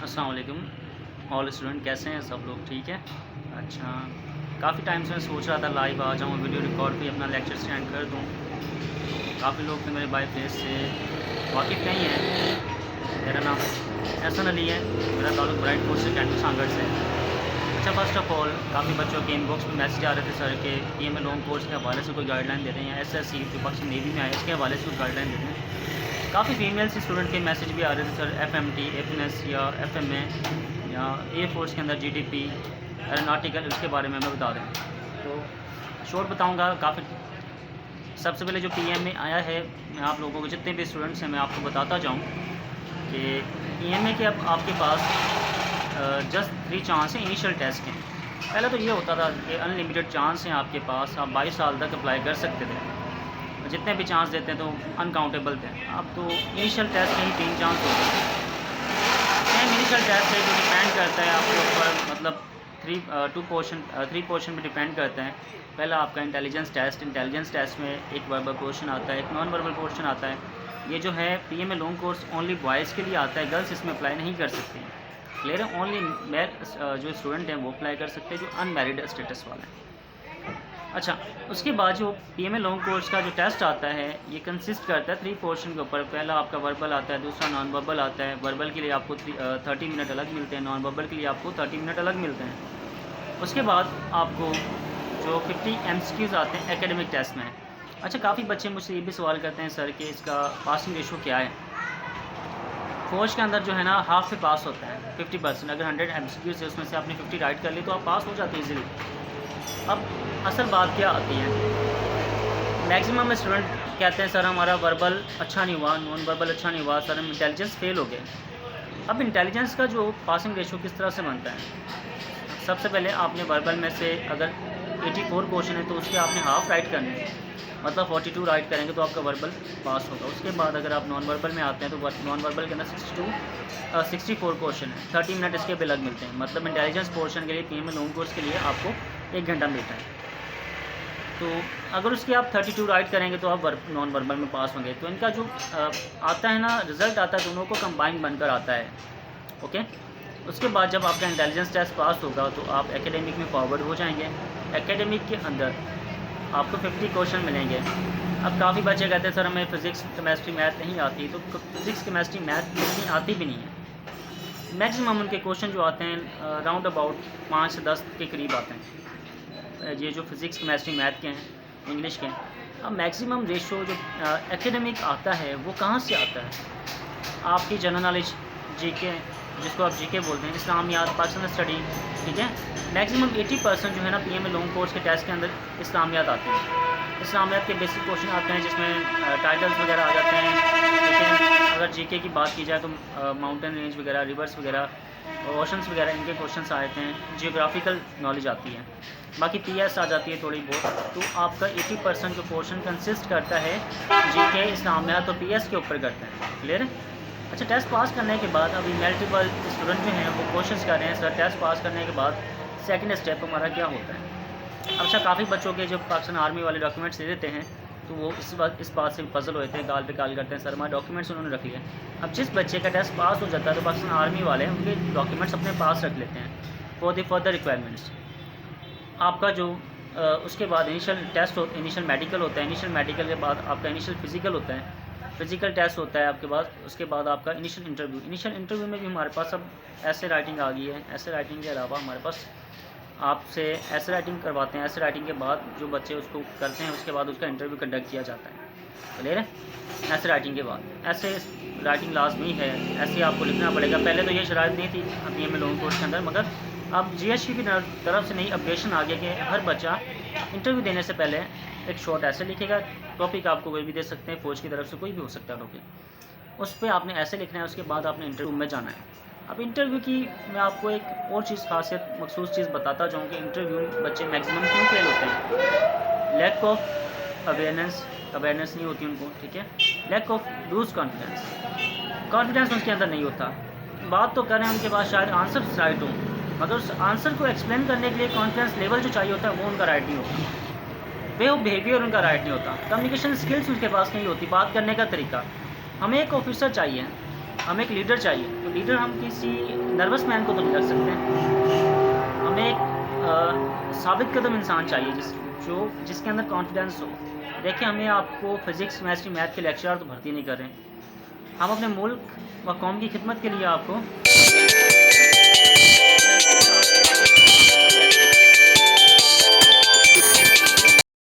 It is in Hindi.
अस्सलाम वालेकुम ऑल स्टूडेंट, कैसे हैं सब लोग? ठीक है। अच्छा, काफ़ी टाइम से मैं सोच रहा था लाइव आ जाऊँ, वीडियो रिकॉर्ड पे अपना लेक्चर स्टैंड कर दूँ। काफ़ी लोग तो मेरे बाय फेस से वाकिफ़ नहीं हैं। मेरा नाम एहसन अली है। मेरा ताल्लुक ब्राइट कोर्स अकेडमी सांगड़ से है। अच्छा, फ़र्स्ट ऑफ़ ऑल काफ़ी बच्चों के इनबॉक्स में मैसेज आ रहे थे सर के पीएमए लॉन्ग कोर्स के हवाले से कोई गाइडलाइन दे रहे हैं, या एसएससी जो पाकिस्तान नेवी में आया इसके हवाले से कुछ गाइडलाइन दे रहे हैं। काफ़ी फीमेल्स स्टूडेंट के मैसेज भी आ रहे थे सर, एफएमटी, एफएनएस या एफएमए या एयर फोर्स के अंदर जीडीपी, एरोनॉटिकल, उसके बारे में मैं बता रहा हूँ। तो शॉर्ट बताऊँगा। काफ़ी सबसे पहले जो पीएमए आया है, मैं आप लोगों को जितने भी स्टूडेंट्स हैं मैं आपको बताता जाऊँ कि पीएमए के अब आपके पास जस्ट 3 चांस हैं इनिशियल टेस्ट के। पहले तो ये होता था कि अनलिमिटेड चांस हैं आपके पास, आप 22 साल तक अप्लाई कर सकते थे, जितने भी चांस देते हैं तो अनकाउंटेबल थे। अब तो इनिशियल टेस्ट में ही 3 चांस होते हैं। सेम इनिशियल टेस्ट है जो डिपेंड करता है आपके ऊपर, मतलब 3 पोर्शन पे डिपेंड करते हैं। पहला आपका इंटेलिजेंस टेस्ट में एक वर्बल पोर्शन आता है, एक नॉन वर्बल पोर्शन आता है। ये जो है PMA long course only boys के लिए आता है, गर्ल्स इसमें अप्लाई नहीं कर सकती हैं। क्लियर है? ओनली जो स्टूडेंट हैं वो अप्लाई कर सकते हैं, जो अनमैरिड स्टेटस वाले हैं। अच्छा, उसके बाद जो पीएमए लॉन्ग कोर्स का जो टेस्ट आता है, ये कंसिस्ट करता है 3 पोर्शन के ऊपर। पहला आपका वर्बल आता है, दूसरा नॉन वर्बल आता है। वर्बल के लिए आपको 30 मिनट अलग मिलते हैं, नॉन वर्बल के लिए आपको 30 मिनट अलग मिलते हैं। उसके बाद आपको जो 50 एमसीक्यूज़ आते हैं एकेडमिक टेस्ट में। अच्छा, काफ़ी बच्चे मुझसे ये भी सवाल करते हैं सर कि इसका पासिंग रेशो क्या है। फौज के अंदर जो है ना, हाफ पे पास होता है 50%। अगर 100 एमसीक्यूज़ है उसमें से आपने 50 राइट कर ली तो आप पास हो जाते हैं ईज़िली। अब असल बात क्या आती है, मैक्सिमम स्टूडेंट कहते हैं सर हमारा वर्बल अच्छा नहीं हुआ, नॉन वर्बल अच्छा नहीं हुआ, सर हम इंटेलिजेंस फेल हो गए। अब इंटेलिजेंस का जो पासिंग रेशो किस तरह से बनता है? सबसे पहले आपने वर्बल में से अगर 84 क्वेश्चन है तो उसके आपने हाफ राइट करने हैं, मतलब 42 राइट करेंगे तो आपका वर्बल पास होगा। उसके बाद अगर आप नॉन वर्बल में आते हैं तो नॉन वर्बल के अंदर 64 क्वेश्चन है, 30 मिनट इसके भी अलग मिलते हैं। मतलब इंटेलिजेंस पोर्शन के लिए पीएमए लॉन्ग कोर्स के लिए आपको 1 घंटा मिलता है। तो अगर उसके आप 32 राइट करेंगे तो आप नॉन वर्बल में पास होंगे। तो इनका जो आता है ना, रिज़ल्ट आता है, दोनों को कंबाइन बनकर आता है। ओके। उसके बाद जब आपका इंटेलिजेंस टेस्ट पास होगा तो आप एकेडमिक में फॉरवर्ड हो जाएंगे। एकेडमिक के अंदर आपको 50 क्वेश्चन मिलेंगे। अब काफ़ी बच्चे कहते हैं सर हमें फ़िज़िक्स, केमिस्ट्री, मैथ नहीं आती। तो फ़िज़िक्स, केमिस्ट्री, मैथ इतनी आती भी नहीं है। मैक्सिमम उनके क्वेश्चन जो आते हैं राउंड अबाउट 5 से 10 के करीब आते हैं। ये जो फ़िज़िक्स, केमिस्ट्री, मैथ के हैं, इंग्लिश के हैं। अब मैक्सिमम रेशो जो एकेडमिक आता है वो कहाँ से आता है? आपकी जनरल नॉलेज, जीके, जिसको आप जीके बोलते हैं, इस्लामियात, पाकिस्तान स्टडी, ठीक है। मैक्सिमम 80% जो है ना पीएमए लॉन्ग कोर्स के टेस्ट के अंदर इस्लामियात आते हैं। इस्लामियात के बेसिक क्वेश्चन आते हैं जिसमें टाइटल्स वगैरह आ जाते हैं, ठीक है। अगर जीके की बात की जाए तो माउंटेन रेंज वगैरह, रिवर्स वगैरह, ओशंस वगैरह, इनके क्वेश्चंस आते हैं। जियोग्राफिकल नॉलेज आती है, बाकी पीएस आ जाती है थोड़ी बहुत। तो आपका 80% जो पोर्शन कंसिस्ट करता है जीके, इस्लामियात और पीएस के ऊपर करते हैं। क्लियर है? अच्छा, टेस्ट पास करने के बाद अभी मल्टीपल स्टूडेंट जो हैं वो कोशिश कर रहे हैं सर टेस्ट पास करने के बाद सेकंड स्टेप हमारा क्या होता है। अच्छा, काफ़ी बच्चों के जो पाकिस्तान आर्मी वाले डॉक्यूमेंट्स दे देते हैं तो वो इस बात से पजल होते हैं, गाल पे गाल करते हैं, सर हमारे डॉक्यूमेंट्स उन्होंने रख लिए। अब जिस बच्चे का टेस्ट पास हो जाता है तो पाकिस्तान आर्मी वाले उनके डॉक्यूमेंट्स अपने पास रख लेते हैं फॉर द फर्दर रिक्वायरमेंट्स। आपका जो उसके बाद इनिशियल टेस्ट इनिशियल मेडिकल होता है। इनिशियल मेडिकल के बाद आपका इनिशियल फिज़िकल होता है, फिज़िकल टेस्ट होता है आपके बाद। उसके बाद आपका इनिशियल इंटरव्यू। इनिशियल इंटरव्यू में भी हमारे पास अब ऐसे राइटिंग आ गई है। ऐसे राइटिंग के अलावा हमारे पास आपसे ऐसे राइटिंग करवाते हैं। ऐसे राइटिंग के बाद जो बच्चे उसको करते हैं उसके बाद उसका इंटरव्यू कंडक्ट किया जाता है। क्लियर है? ऐसे राइटिंग के बाद ऐसे राइटिंग लाजमी है, ऐसे आपको लिखना पड़ेगा। पहले तो ये शराइत नहीं थी पीएमए लॉन्ग कोर्स के अंदर, मगर अब जीएसटी की तरफ से नई अपडेशन आ गया कि हर बच्चा इंटरव्यू देने से पहले एक शॉर्ट ऐसे लिखेगा। टॉपिक आपको कोई भी दे सकते हैं, फौज की तरफ से कोई भी हो सकता है टॉपिक। उस पर आपने ऐसे लिखना है, उसके बाद आपने इंटरव्यू में जाना है। अब इंटरव्यू की मैं आपको एक और चीज़, खासियत, मखसूस चीज़ बताता जाऊँ कि इंटरव्यू बच्चे मैक्सिमम क्यों फेल होते हैं। लैक ऑफ अवेयरनेस नहीं होती उनको, ठीक है। लैक ऑफ लूज़ कॉन्फिडेंस उनके अंदर नहीं होता। बात तो करें उनके पास शायद आंसर राइट हो, मगर उस आंसर को एक्सप्लेन करने के लिए कॉन्फिडेंस लेवल जो चाहिए होता है वो उनका राइट नहीं होता। वे बिहेवियर उनका राइट नहीं होता। कम्युनिकेशन स्किल्स उनके पास नहीं होती, बात करने का तरीका। हमें एक ऑफिसर चाहिए हमें एक लीडर चाहिए। तो लीडर हम किसी नर्वस मैन को तो नहीं रख सकते, हमें एक साबित कदम इंसान चाहिए जिसके अंदर कॉन्फिडेंस हो। देखिए, हमें आपको फिज़िक्स, केमिस्ट्री, मैथ के लेक्चरर तो भर्ती नहीं कर रहे हैं, हम अपने मुल्क व कौम की खिदमत के लिए आपको